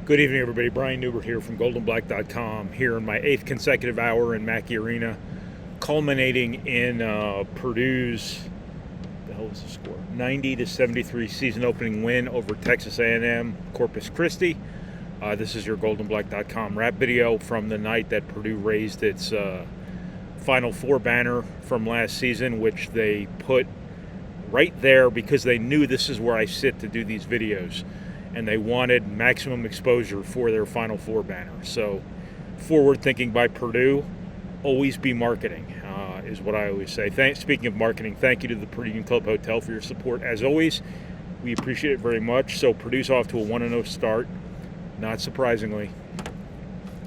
Good evening, everybody. Brian Neubert here from goldenblack.com, here in my 8th consecutive hour in Mackey Arena, culminating in Purdue's, the hell was the score? 90-73 season opening win over Texas A&M-Corpus Christi. This is your goldenblack.com wrap video from the night that Purdue raised its Final Four banner from last season, which they put right there because they knew this is where I sit to do these videos. And they wanted maximum exposure for their Final Four banner. So, forward thinking by Purdue, always be marketing, is what I always say. Speaking of marketing, thank you to the Purdue Club Hotel for your support. As always, we appreciate it very much. So, Purdue's off to a 1-0 start. Not surprisingly,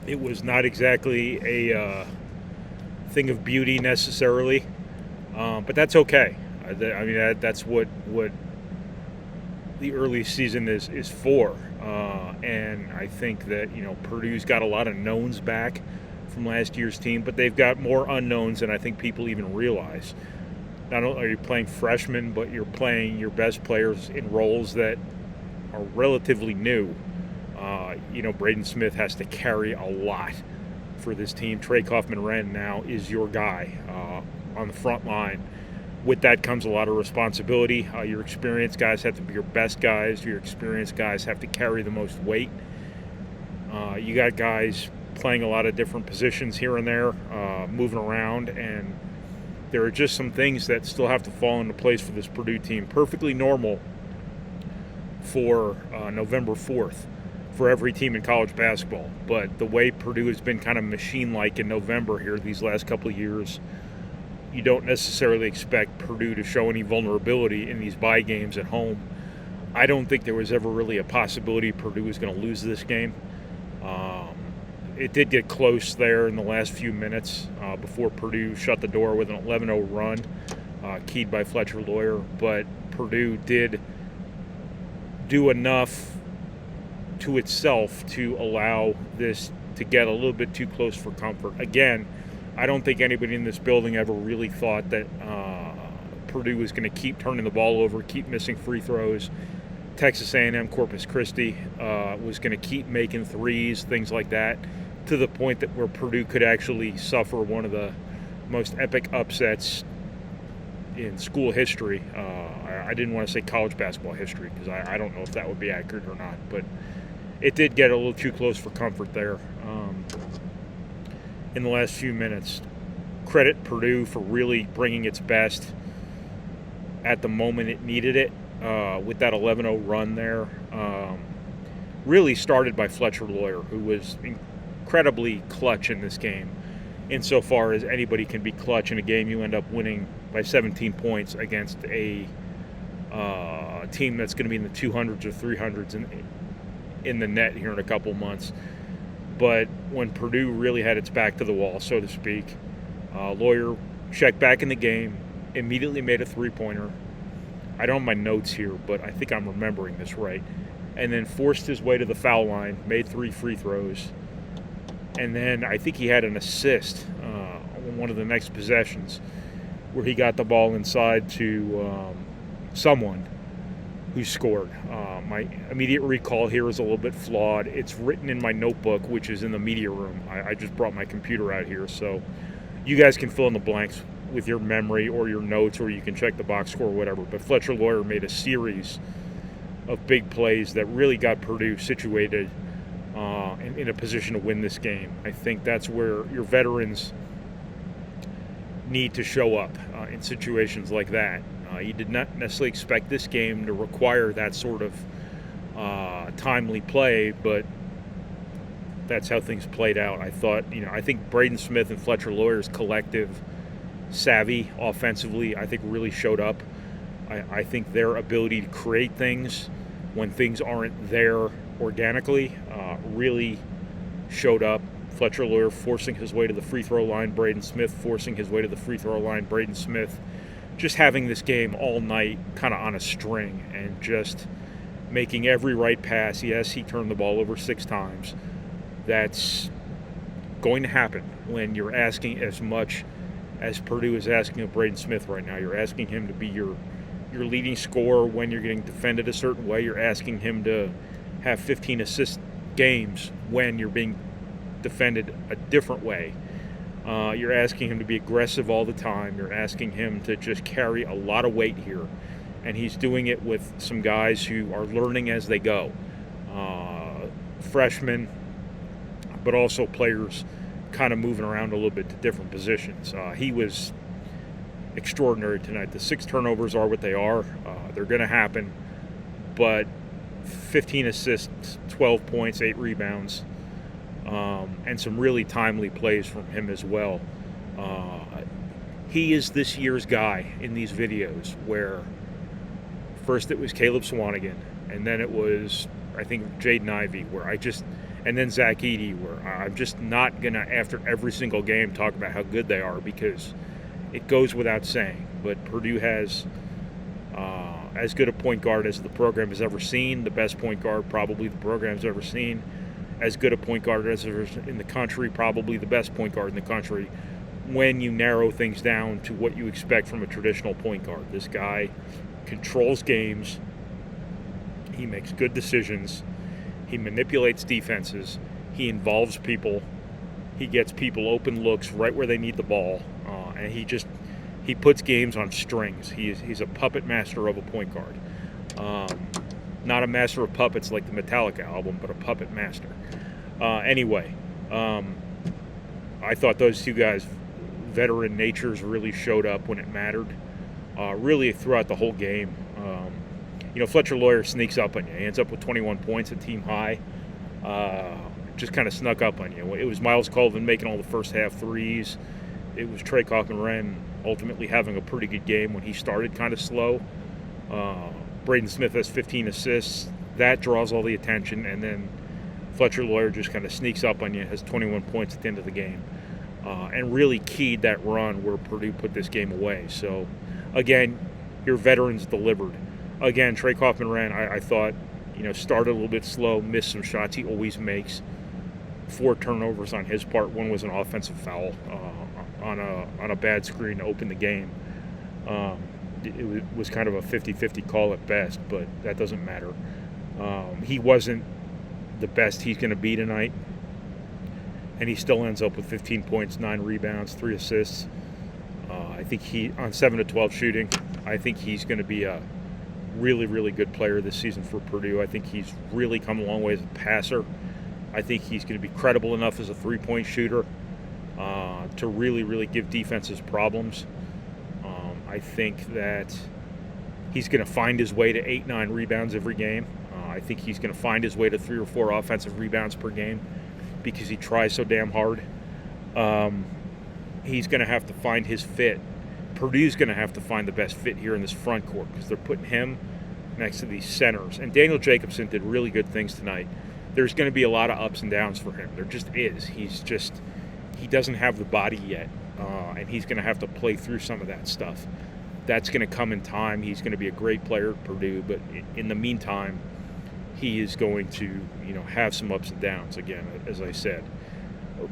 it was not exactly a thing of beauty necessarily, but that's okay. I mean, that's what the early season is for, and I think that Purdue's got a lot of knowns back from last year's team, but they've got more unknowns than I think people even realize. Not only are you playing freshmen, but you're playing your best players in roles that are relatively new. Braden Smith has to carry a lot for this team. Trey Kaufman-Wren now is your guy on the front line. With that comes a lot of responsibility. Your experienced guys have to be your best guys. Your experienced guys have to carry the most weight. You got guys playing a lot of different positions here and there, moving around, and there are just some things that still have to fall into place for this Purdue team. Perfectly normal for November 4th for every team in college basketball. But the way Purdue has been kind of machine-like in November here these last couple of years, you don't necessarily expect Purdue to show any vulnerability in these bye games at home. I don't think there was ever really a possibility Purdue was going to lose this game. It did get close there in the last few minutes before Purdue shut the door with an 11-0 run, keyed by Fletcher Lawyer. But Purdue did do enough to itself to allow this to get a little bit too close for comfort. Again, I don't think anybody in this building ever really thought that Purdue was going to keep turning the ball over, keep missing free throws. Texas A&M-Corpus Christi was going to keep making threes, things like that, to the point that where Purdue could actually suffer one of the most epic upsets in school history. I didn't want to say college basketball history because I don't know if that would be accurate or not, but it did get a little too close for comfort there. In the last few minutes, credit Purdue for really bringing its best at the moment it needed it with that 11-0 run there. Really started by Fletcher Lawyer, who was incredibly clutch in this game. Insofar as anybody can be clutch in a game, you end up winning by 17 points against a team that's going to be in the 200s or 300s in the net here in a couple months. But when Purdue really had its back to the wall, so to speak, Lawyer checked back in the game, immediately made a three-pointer. I don't have my notes here, but I think I'm remembering this right. And then forced his way to the foul line, made 3 free throws. And then I think he had an assist on one of the next possessions where he got the ball inside to someone who scored. My immediate recall here is a little bit flawed. It's written in my notebook, which is in the media room. I just brought my computer out here, so you guys can fill in the blanks with your memory or your notes, or you can check the box score or whatever. But Fletcher Lawyer made a series of big plays that really got Purdue situated in a position to win this game. I think that's where your veterans need to show up in situations like that. You did not necessarily expect this game to require that sort of timely play, but that's how things played out. I think Braden Smith and Fletcher Lawyer's collective savvy offensively, I think, really showed up. I think their ability to create things when things aren't there organically really showed up. Fletcher Lawyer forcing his way to the free throw line, Braden Smith forcing his way to the free throw line, Braden Smith just having this game all night kind of on a string and just making every right pass. Yes, he turned the ball over 6 times. That's going to happen when you're asking as much as Purdue is asking of Braden Smith right now. You're asking him to be your leading scorer when you're getting defended a certain way. You're asking him to have 15 assists games when you're being defended a different way. You're asking him to be aggressive all the time. You're asking him to just carry a lot of weight here. And he's doing it with some guys who are learning as they go. Freshmen, but also players kind of moving around a little bit to different positions. He was extraordinary tonight. The 6 turnovers are what they are. They're going to happen. But 15 assists, 12 points, 8 rebounds, and some really timely plays from him as well. He is this year's guy in these videos, where first it was Caleb Swanigan, and then it was, I think, Jaden Ivey, and then Zach Edey, where I'm just not going to, after every single game, talk about how good they are, because it goes without saying. But Purdue has as good a point guard as the program has ever seen, the best point guard probably the program's ever seen, as good a point guard as there is in the country, probably the best point guard in the country, when you narrow things down to what you expect from a traditional point guard. This guy controls games. He makes good decisions. He manipulates defenses. He involves people. He gets people open looks right where they need the ball. And he puts games on strings. He's a puppet master of a point guard. Not a master of puppets like the Metallica album, but a puppet master. Anyway, I thought those two guys, veteran natures, really showed up when it mattered, really throughout the whole game. Fletcher Lawyer sneaks up on you. He ends up with 21 points, a team high. Just kind of snuck up on you. It was Miles Colvin making all the first half threes. It was Trey Kaufman-Renn ultimately having a pretty good game when he started kind of slow. Braden Smith has 15 assists. That draws all the attention. And then Fletcher Lawyer just kind of sneaks up on you, has 21 points at the end of the game. And really keyed that run where Purdue put this game away. So, again, your veterans delivered. Again, Trey Kaufman-Renn, I thought, started a little bit slow, missed some shots he always makes. 4 turnovers on his part. One was an offensive foul on a bad screen to open the game. It was kind of a 50-50 call at best, but that doesn't matter. He wasn't the best he's going to be tonight, and he still ends up with 15 points, 9 rebounds, 3 assists. I think on 7 of 12 shooting, I think he's going to be a really, really good player this season for Purdue. I think he's really come a long way as a passer. I think he's going to be credible enough as a three-point shooter to really, really give defenses problems. I think that he's going to find his way to 8-9 rebounds every game. I think he's going to find his way to 3 or 4 offensive rebounds per game because he tries so damn hard. He's going to have to find his fit. Purdue's going to have to find the best fit here in this front court because they're putting him next to these centers. And Daniel Jacobson did really good things tonight. There's going to be a lot of ups and downs for him. There just is. He doesn't have the body yet, and he's going to have to play through some of that stuff. That's going to come in time. He's going to be a great player at Purdue, but in the meantime, he is going to, have some ups and downs again, as I said.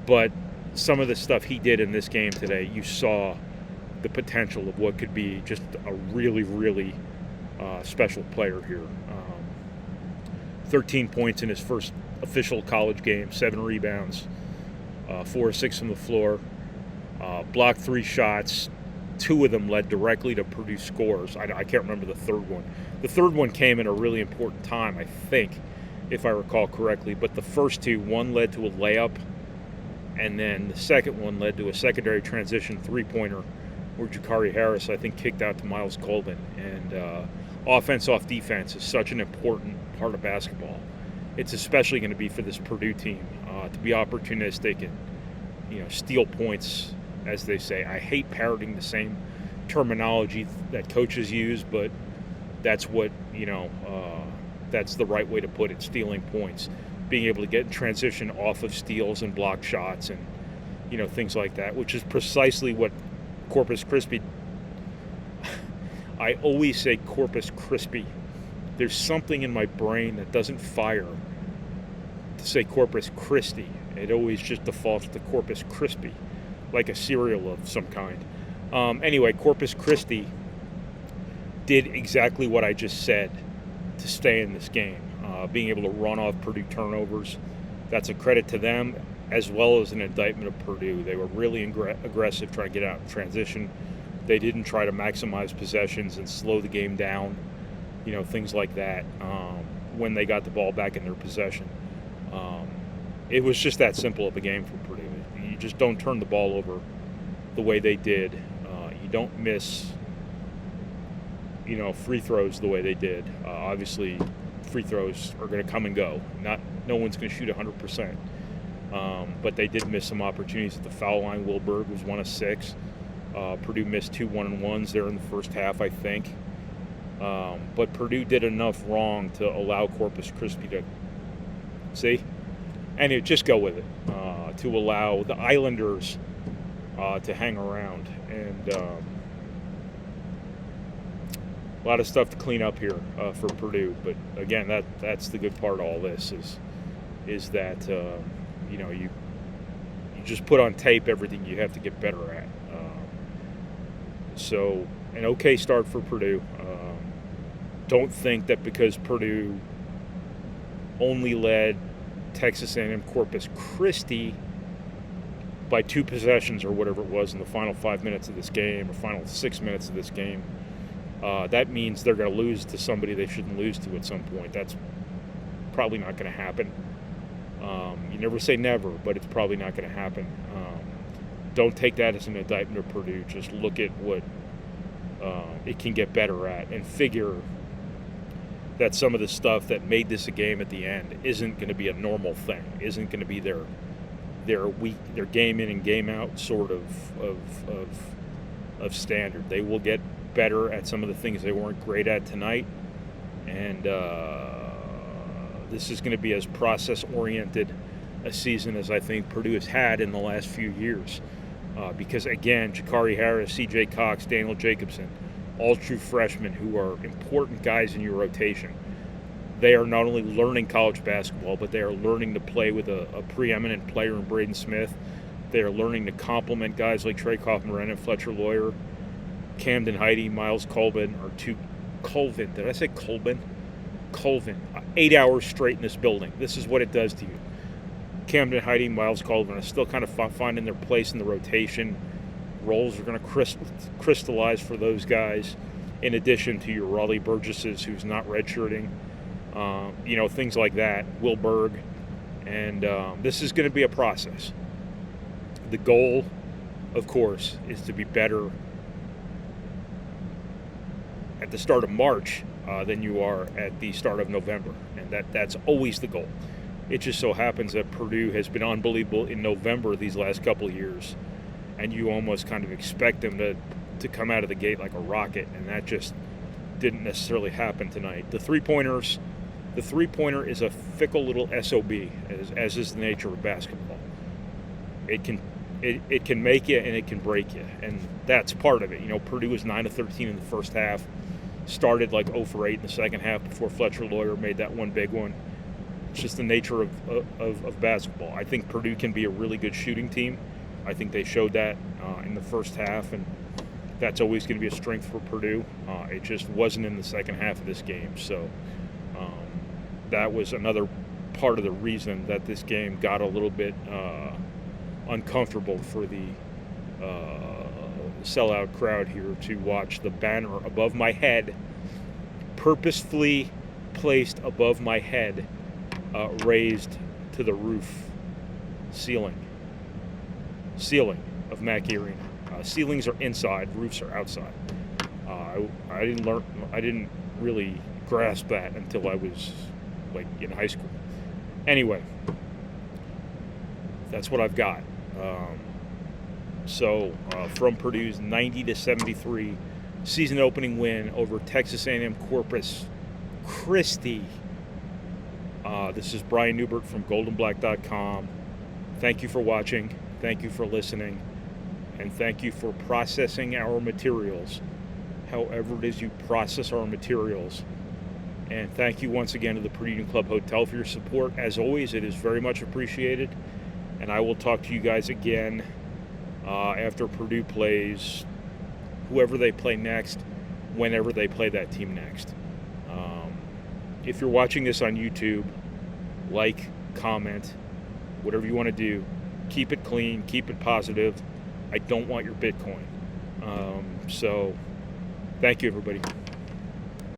But some of the stuff he did in this game today, you saw the potential of what could be just a really, really special player here. 13 points in his first official college game, 7 rebounds, 4 or 6 from the floor, blocked 3 shots. 2 of them led directly to Purdue scores. I can't remember the third one. The third one came at a really important time, I think, if I recall correctly. But the first 2, one led to a layup, and then the second one led to a secondary transition three-pointer where Jakari Harris, I think, kicked out to Miles Colvin. And offense off defense is such an important part of basketball. It's especially going to be for this Purdue team to be opportunistic and, steal points, as they say. I hate parroting the same terminology that coaches use, but that's what, that's the right way to put it, stealing points. Being able to get in transition off of steals and block shots and, things like that, which is precisely what Corpus Christi. I always say Corpus Christi. There's something in my brain that doesn't fire to say Corpus Christi. It always just defaults to Corpus Crispy, like a cereal of some kind. Anyway, Corpus Christi did exactly what I just said to stay in this game. Being able to run off Purdue turnovers, That's a credit to them as well as an indictment of Purdue. They were really aggressive trying to get out in transition. They didn't try to maximize possessions and slow the game down, things like that when they got the ball back in their possession. It was just that simple of a game for Purdue. You just don't turn the ball over the way they did. You don't miss, free throws the way they did. Obviously, free throws are going to come and go. No one's going to shoot 100%. But they did miss some opportunities at the foul line. Wilberg was 1 of 6. Purdue missed 2 1-on-1s there in the first half, I think. But Purdue did enough wrong to allow Corpus Christi to just go with it, to allow the Islanders to hang around. And a lot of stuff to clean up here for Purdue. But again, that's the good part of all this is that you just put on tape everything you have to get better at. So an okay start for Purdue. Don't think that because Purdue only led Texas A&M-Corpus Christi by 2 possessions or whatever it was in the final 5 minutes of this game or final 6 minutes of this game, that means they're going to lose to somebody they shouldn't lose to at some point. That's probably not going to happen. You never say never, but it's probably not going to happen. Don't take that as an indictment of Purdue. Just look at what it can get better at and figure that some of the stuff that made this a game at the end isn't going to be a normal thing, isn't going to be their game in and game out sort of standard. They will get better at some of the things they weren't great at tonight, and this is going to be as process-oriented a season as I think Purdue has had in the last few years. Because, again, Jakari Harris, C.J. Cox, Daniel Jacobson, all true freshmen who are important guys in your rotation. They are not only learning college basketball, but they are learning to play with a preeminent player in Braden Smith. They are learning to complement guys like Trey Kaufman and Fletcher Lawyer, Camden Heide, Miles Colvin, Colvin. Did I say Colvin? Colvin. 8 hours straight in this building. This is what it does to you. Camden Heide, Miles Colvin are still kind of finding their place in the rotation. Roles are going to crystallize for those guys, in addition to your Raleigh Burgesses, who's not redshirting, things like that, Wilberg. And this is going to be a process. The goal, of course, is to be better at the start of March than you are at the start of November. And that's always the goal. It just so happens that Purdue has been unbelievable in November these last couple of years, and you almost kind of expect them to come out of the gate like a rocket, and that just didn't necessarily happen tonight. The three-pointer is a fickle little SOB, as is the nature of basketball. It can make you and it can break you, and that's part of it. Purdue was 9 of 13 in the first half, started like 0 for 8 in the second half before Fletcher Lawyer made that one big one. It's just the nature of basketball. I think Purdue can be a really good shooting team. I think they showed that in the first half, and that's always going to be a strength for Purdue. It just wasn't in the second half of this game. So that was another part of the reason that this game got a little bit uncomfortable for the sellout crowd here to watch the banner above my head, purposefully placed above my head, raised to the roof ceiling of Mackey Arena. Ceilings are inside, roofs are outside. I didn't really grasp that until I was in high school. Anyway, that's what I've got. From Purdue's 90-73 season opening win over Texas A&M-Corpus Christi. This is Brian Neubert from goldenblack.com. Thank you for watching. Thank you for listening. And thank you for processing our materials, however it is you process our materials. And thank you once again to the Purdue Club Hotel for your support. As always, it is very much appreciated. And I will talk to you guys again after Purdue plays whoever they play next, whenever they play that team next. If you're watching this on YouTube, like, comment, whatever you want to do, keep it clean, keep it positive. I don't want your Bitcoin. So thank you, everybody.